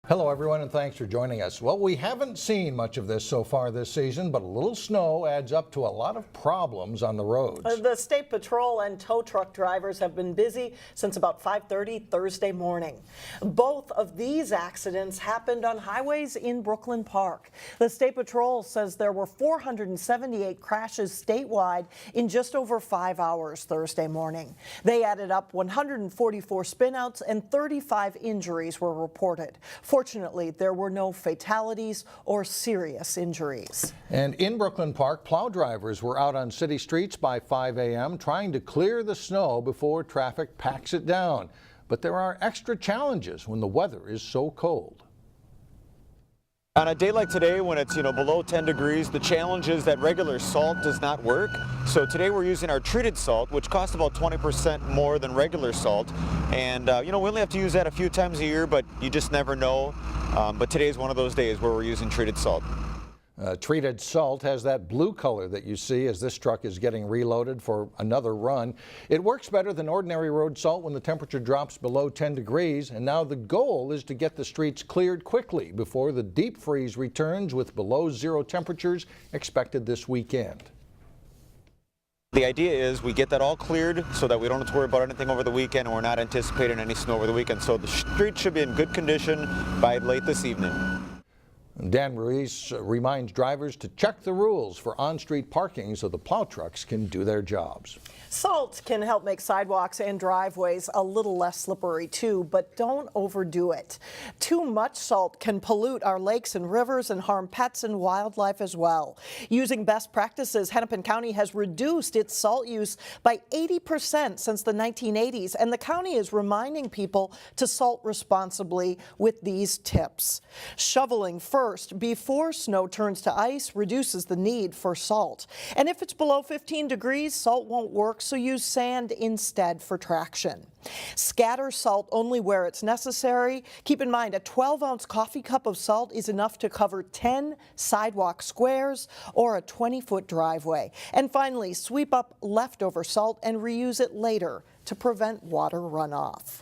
Hello everyone, and thanks for joining us. Well, we haven't seen much of this so far this season, but a little snow adds up to a lot of problems on the roads. The State Patrol and tow truck drivers have been busy since about 5:30 Thursday morning. Both of these accidents happened on highways in Brooklyn Park. The State Patrol says there were 478 crashes statewide in just over 5 hours Thursday morning. They added up 144 spinouts and 35 injuries were reported. Fortunately, there were no fatalities or serious injuries. And in Brooklyn Park, plow drivers were out on city streets by 5 a.m. trying to clear the snow before traffic packs it down. But there are extra challenges when the weather is so cold. On a day like today, when it's below 10 degrees, the challenge is that regular salt does not work. So today we're using our treated salt, which costs about 20% more than regular salt. And we only have to use that a few times a year, but you just never know. But today is one of those days where we're using treated salt. Treated salt has that blue color that you see as this truck is getting reloaded for another run. It works better than ordinary road salt when the temperature drops below 10 degrees, and now the goal is to get the streets cleared quickly before the deep freeze returns, with below zero temperatures expected this weekend. The idea is we get that all cleared so that we don't have to worry about anything over the weekend, and we're not anticipating any snow over the weekend. So the street should be in good condition by late this evening. Dan Ruiz reminds drivers to check the rules for on-street parking so the plow trucks can do their jobs. Salt can help make sidewalks and driveways a little less slippery too, but don't overdo it. Too much salt can pollute our lakes and rivers and harm pets and wildlife as well. Using best practices, Hennepin County has reduced its salt use by 80% since the 1980s, and the county is reminding people to salt responsibly with these tips. Shoveling first before snow turns to ice reduces the need for salt. And if it's below 15 degrees, salt won't work, so use sand instead for traction. Scatter salt only where it's necessary. Keep in mind, a 12-ounce coffee cup of salt is enough to cover 10 sidewalk squares or a 20-foot driveway. And finally, sweep up leftover salt and reuse it later to prevent water runoff.